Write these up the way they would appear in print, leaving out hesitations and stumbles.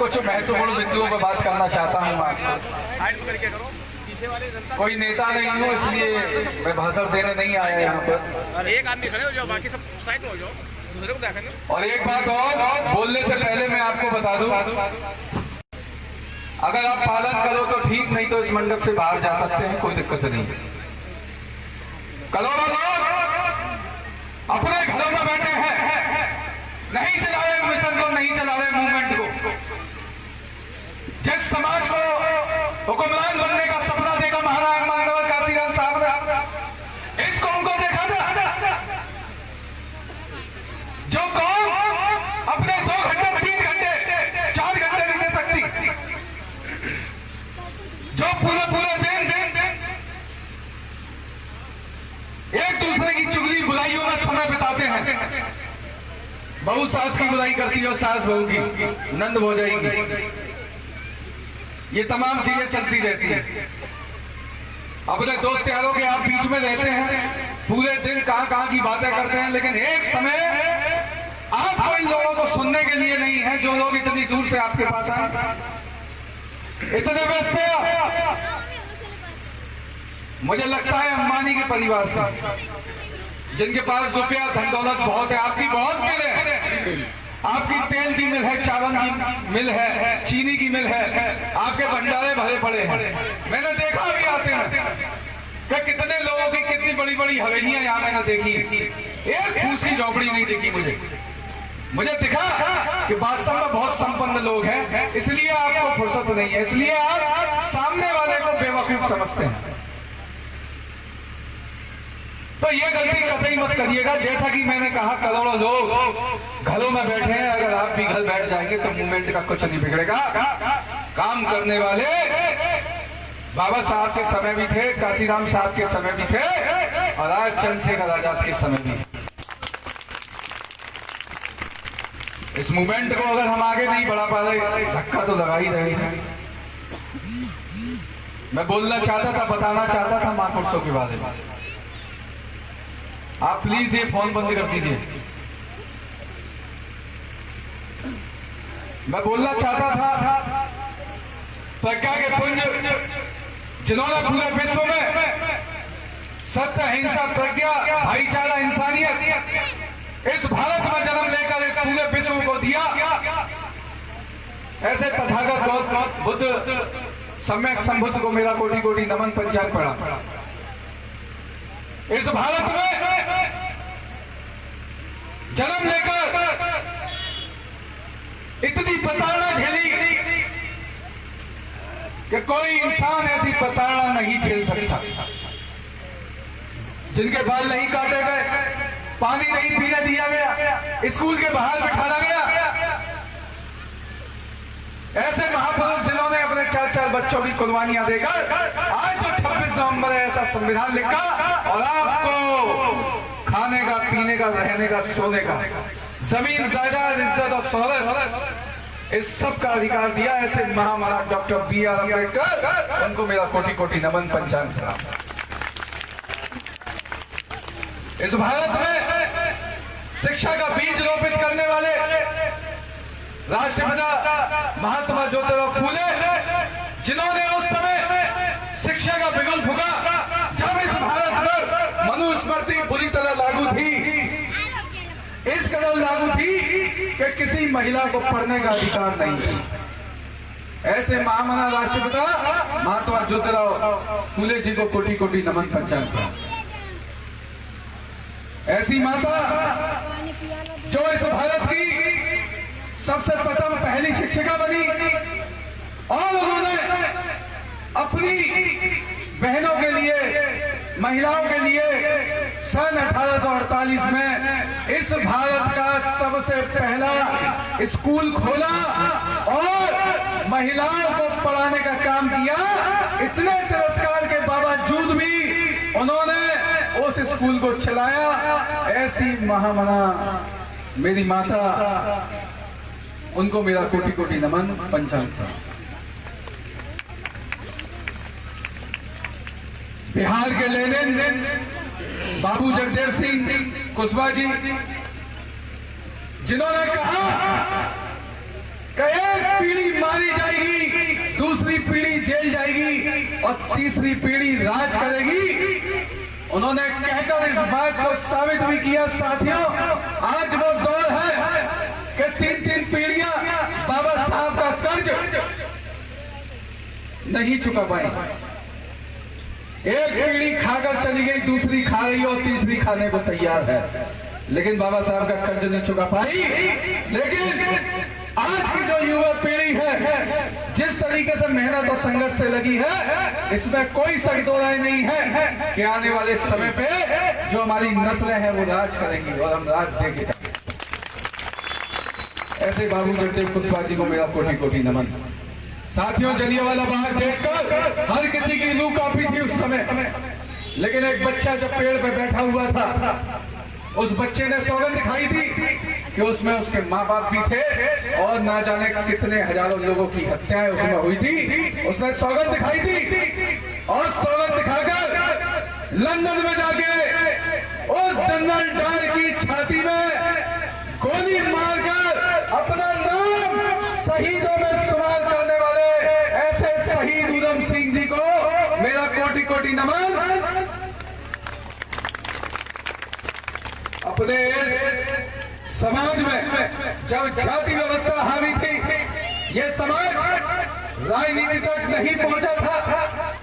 कुछ महत्वपूर्ण बिंदुओं पर बात करना चाहता हूँ आपसे। कोई नेता नहीं हूँ, इसलिए मैं भाषण देने नहीं आया यहाँ पर। एक आदमी खड़े हो जाओ, बाकी सब साइड में हो जाओ, दूसरे को देखेंगे। और एक बात और बोलने से पहले मैं आपको बता दूं, अगर आप पालन करो तो ठीक, नहीं तो इस मंडप से बाहर जा सकते हैं, कोई दिक्कत नहीं। करोड़ों लोग अपने घरों में बैठे हैं, नहीं चला रहे मिशन को, नहीं चला रहे मूवमेंट को। जिस समाज को हुक्मरान बनने का सपना देगा महाराज मानव काशीराम साहब ने, इस कौम को देखा था जो कौम अपने 2 घंटे 3 घंटे 4 घंटे नहीं दे सकती, जो पूरे दिन एक दूसरे की चुगली बुराइयों में समय बिताते हैं। बहू सास की बुराई करती है और सास बहू की, नंद हो जाएगी, ये तमाम चीजें चलती रहती है। अपने दोस्त यारों के आप बीच में रहते हैं, पूरे दिन कहां की बातें करते हैं, लेकिन एक समय आप कोई लोगों को सुनने के लिए नहीं है, जो लोग इतनी दूर से आपके पास आए, इतने व्यस्त हैं। मुझे लगता है अंबानी के परिवार से, जिनके पास रुपया धन दौलत बहुत है, आपकी बहुत मिल है, आपकी तेल की मिल है, चावल की मिल है, चीनी की मिल है, आपके भंडारे भरे पड़े हैं। मैंने देखा भी आते हैं कि कितने लोगों की कितनी बड़ी बड़ी हवेलियां यहाँ मैंने देखी, एक फूस की झोपड़ी नहीं देखी। मुझे दिखा कि वास्तव में बहुत संपन्न लोग हैं, इसलिए आपको फुर्सत नहीं है, इसलिए आप सामने वाले को बेवकूफ समझते हैं। तो ये गलती कतई मत करिएगा। जैसा कि मैंने कहा, करोड़ों लोग घरों में बैठे हैं, अगर आप भी घर बैठ जाएंगे तो मूवमेंट का कुछ नहीं बिगड़ेगा। काम करने वाले बाबा साहब के समय भी थे, काशीराम साहब के समय भी थे, और आज चंद्रशेखर आजाद के समय भी। इस मूवमेंट को अगर हम आगे नहीं बढ़ा पा रहे, धक्का तो लगा ही रहेगा। मैं बोलना चाहता था, बताना चाहता था महापुरुषों के बारे में। आप प्लीज ये फोन बंद कर दीजिए। मैं बोलना चाहता था प्रज्ञा के पुंज, जिन्होंने पूरे विश्व में सत्य, अहिंसा, प्रज्ञा, भाईचारा, इंसानियत इस भारत में जन्म लेकर इस पूरे विश्व को दिया। ऐसे तथागत गौतम बुद्ध, सम्यक संबुद्ध को मेरा कोटि कोटि नमन पंचांग पड़ा। इस भारत में जन्म लेकर इतनी प्रताड़ना झेली कि कोई इंसान ऐसी प्रताड़ना नहीं झेल सकता। जिनके बाल नहीं काटे गए, पानी नहीं पीने दिया गया, स्कूल के बाहर बिठाया गया, ऐसे महापुरुष जिन्होंने अपने 4-4 बच्चों की कुर्बानियां देकर आज जो 26 नवंबर है ऐसा संविधान लिखा, और आपको खाने का, पीने का, रहने का, सोने का, जमीन, जायदाद, इज्जत और शोहरत, इस सब का अधिकार दिया। ऐसे महामना डॉक्टर B.R. अम्बेडकर, उनको मेरा कोटि कोटि नमन पंचांग प्रणाम। इस भारत में शिक्षा का बीज रोपित करने वाले राष्ट्रपिता महात्मा ज्योतिराव फूले, जिन्होंने उस समय शिक्षा का बिगुल फूका जब इस भारत पर मनुस्मृति बुरी तरह लागू थी, इस कदर लागू थी कि किसी महिला को पढ़ने का अधिकार नहीं था। ऐसे महामना राष्ट्रपिता महात्मा ज्योतिराव फूले जी को कोटि कोटि नमन पंचांग प्रणाम। ऐसी माता जो इस भारत की सबसे प्रथम पहली शिक्षिका बनी, और उन्होंने अपनी बहनों के लिए, महिलाओं के लिए सन 1848 में इस भारत का सबसे पहला स्कूल खोला और महिलाओं को पढ़ाने का काम किया। इतने तिरस्कार के बावजूद भी उन्होंने उस स्कूल को चलाया। ऐसी महामना मेरी माता, उनको मेरा कोटि कोटि नमन पंचांग प्रणाम। बिहार के लेनिन बाबू जगदेव सिंह कुशवाहा जी, जिन्होंने कहा कि एक पीढ़ी मारी जाएगी, दूसरी पीढ़ी जेल जाएगी और तीसरी पीढ़ी राज करेगी। उन्होंने कहकर इस बात को साबित भी किया। साथियों, आज वो दौर है कि 3-3 पीढ़ियां बाबा साहब का कर्ज नहीं चुका पाई। एक पीढ़ी खाकर चली गई, दूसरी खा रही और तीसरी खाने को तैयार है, लेकिन बाबा साहब का कर्ज नहीं चुका पाई। लेकिन आज की जो युवा पीढ़ी है, जिस तरीके से मेहनत और संघर्ष से लगी है, इसमें कोई शक दो राय नहीं है कि आने वाले समय पे जो हमारी नस्लें हैं वो राज करेंगी और हम राज देंगे। ऐसे बाबू जगदेव कुशवाहा जी को मेरा कोटि कोटि नमन। साथियों, जलियांवाला बाग देखकर हर किसी की रूह कांपी थी उस समय, लेकिन एक बच्चा जब पेड़ पे बैठा हुआ था, उस बच्चे ने सौगंध दिखाई थी कि उसमें उसके माँ बाप भी थे और ना जाने कितने हजारों लोगों की हत्याएं उसमें हुई थी। उसने सौगंध दिखाई थी और सौगंध दिखाकर लंदन में जाके उस जनरल डायर की छाती में गोली मारकर अपना नाम शहीदों में शुमार करने वाले ऐसे शहीद उधम सिंह जी को मेरा कोटि कोटि नमन। अपने इस समाज में जब जाति व्यवस्था हावी थी, ये समाज राजनीति तक नहीं पहुंचा था।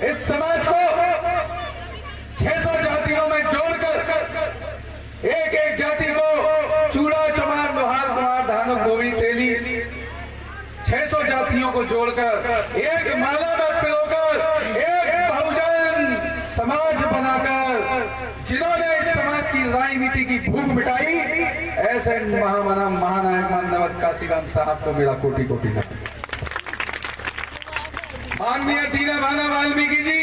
इस समाज को 600 जातियों में जोड़कर एक एक जाति को चूड़ा चमार लोहार कुमार धानुक गोवी तेली 600 जातियों को जोड़कर एक माला में पिरोकर एक बहुजन समाज बनाकर जिन्होंने इस समाज की राजनीति की भूख मिटाई, ऐसे महानायक मानवत काशीराम साहब को मेरा कोटि कोटि नमन। माननीय दीनभाना वाल्मीकि जी,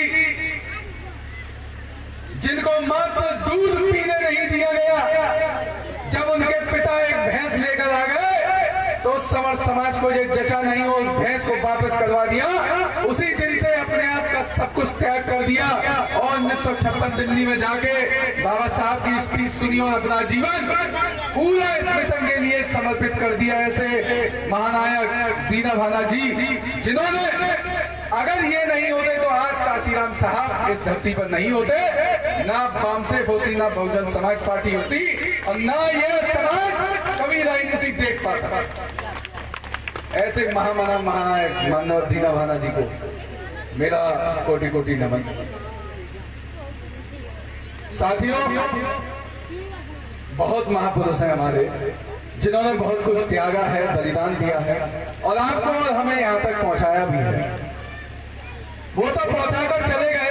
जिनको मात्र दूध पीने नहीं दिया गया, जब उनके पिता एक भैंस लेकर आ गए तो समर समाज को ये जचा नहीं, उस भैंस को वापस करवा दिया। उसी दिन से अपने आप का सब कुछ त्याग कर दिया और 1956 दिल्ली में जाके बाबा साहब की स्पीच सुनी और अपना जीवन पूरा इस मिशन के लिए समर्पित कर दिया। ऐसे महानायक दीनभाना जी, जिन्होंने अगर ये नहीं होते तो आज काशीराम साहब इस धरती पर नहीं होते, ना बामसेफ होती, ना बहुजन समाज पार्टी होती और ना ये समाज कभी राजनीति देख पाता। ऐसे महानायक मानव दीनभाना जी को मेरा कोटि कोटि नमन। साथियों, बहुत महापुरुष हैं हमारे, जिन्होंने बहुत कुछ त्यागा है, बलिदान दिया है और आपको और हमें यहाँ तक पहुंचाया भी है। वो तो पहुंचाकर चले गए,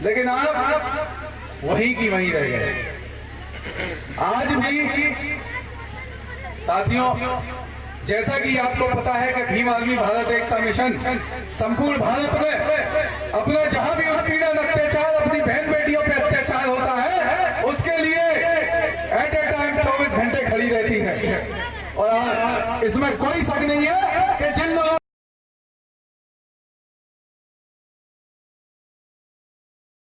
लेकिन आप वहीं की वहीं रह गए। आज भी साथियों, जैसा कि आपको पता है कि भीम आर्मी भारत एकता मिशन संपूर्ण भारत में अपना जहां भी उत्पीड़न अत्याचार अपनी बहन बेटियों पे अत्याचार होता है, उसके लिए एट ए टाइम 24 घंटे खड़ी रहती है। और इसमें कोई शक नहीं है कि जिन लोगों